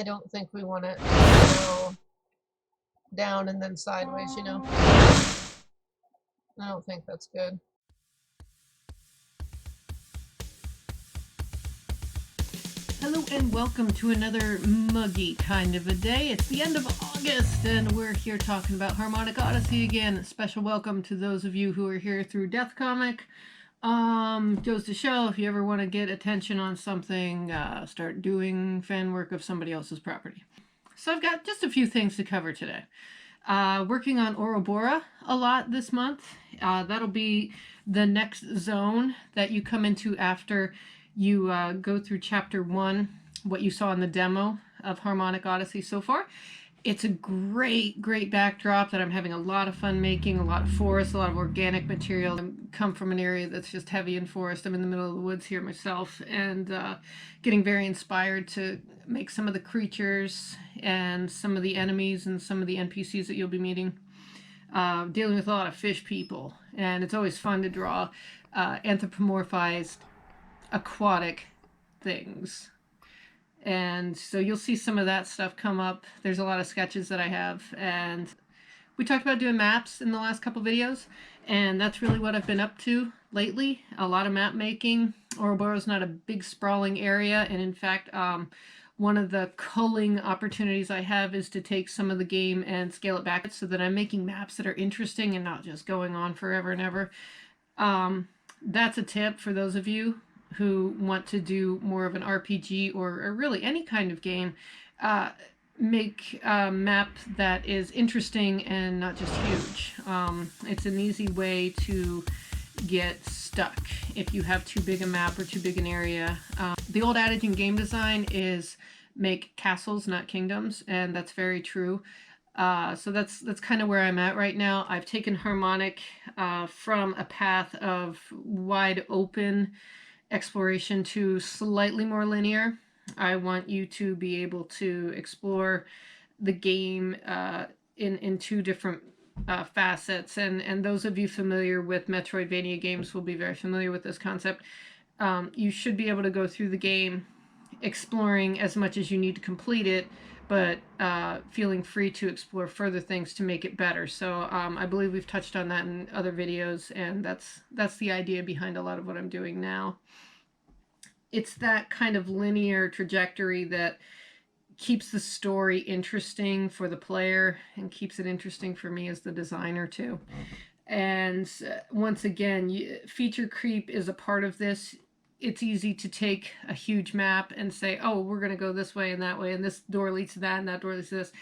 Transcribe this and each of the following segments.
don't think we want it down and then sideways, you know. I don't think that's good. Hello and welcome to another muggy kind of a day. It's the end of August and we're here talking about Harmonic Odyssey again. A special welcome to those of you who are here through Death Comic. Goes to show, if you ever want to get attention on something, start doing fan work of somebody else's property. So I've got just a few things to cover today. Working on Ouroboros a lot this month. That'll be the next zone that you come into after you go through chapter 1, what you saw in the demo of Harmonic Odyssey so far. It's a great backdrop that I'm having a lot of fun making, a lot of forest, a lot of organic material. I come from an area that's just heavy in forest. I'm in the middle of the woods here myself, and getting very inspired to make some of the creatures and some of the enemies and some of the NPCs that you'll be meeting. Dealing with a lot of fish people, and it's always fun to draw anthropomorphized aquatic things. And so you'll see some of that stuff come up. There's a lot of sketches that I have, and we talked about doing maps in the last couple videos, and that's really what I've been up to lately. A lot of map making. Ouroboros is not a big sprawling area, and in fact one of the culling opportunities I have is to take some of the game and scale it back so that I'm making maps that are interesting and not just going on forever and ever. That's a tip for those of you who want to do more of an RPG or really any kind of game. Make a map that is interesting and not just huge. It's an easy way to get stuck if you have too big a map or too big an area. The old adage in game design is make castles, not kingdoms, and that's very true. So that's kind of where I'm at right now. I've taken Harmonic from a path of wide open exploration to slightly more linear. I want you to be able to explore the game in two different facets, and those of you familiar with Metroidvania games will be very familiar with this concept. You should be able to go through the game exploring as much as you need to complete it, but feeling free to explore further things to make it better. So I believe we've touched on that in other videos, and that's the idea behind a lot of what I'm doing now. It's that kind of linear trajectory that keeps the story interesting for the player and keeps it interesting for me as the designer too. And once again, feature creep is a part of this. It's easy to take a huge map and say, oh, we're going to go this way and that way, and this door leads to that, and that door leads to this.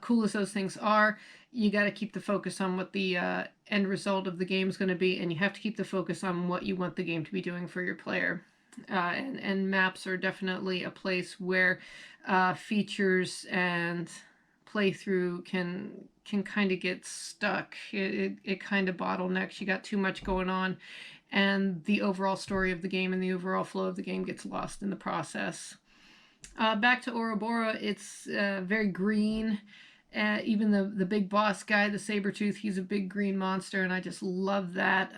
Cool as those things are, you got to keep the focus on what the end result of the game is going to be, and you have to keep the focus on what you want the game to be doing for your player. And maps are definitely a place where features and playthrough can kind of get stuck. It kind of bottlenecks. You got too much going on, and the overall story of the game and the overall flow of the game gets lost in the process. Back to Ouroboros, it's very green. Even the big boss guy, the Sabertooth, he's a big green monster, and I just love that.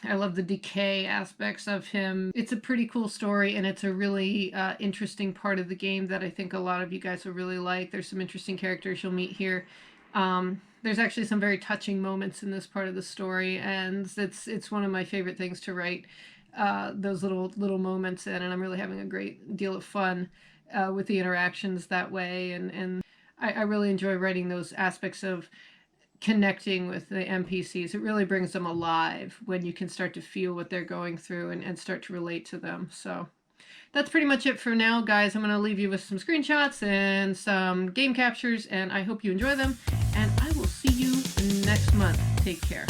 I love the decay aspects of him. It's a pretty cool story, and it's a really interesting part of the game that I think a lot of you guys will really like. There's some interesting characters you'll meet here. There's actually some very touching moments in this part of the story, and it's one of my favorite things to write, those little moments in, and I'm really having a great deal of fun with the interactions that way, and I really enjoy writing those aspects of connecting with the NPCs. It really brings them alive when you can start to feel what they're going through and start to relate to them. So that's pretty much it for now, guys. I'm going to leave you with some screenshots and some game captures, and I hope you enjoy them, and I will see you next month. Take care.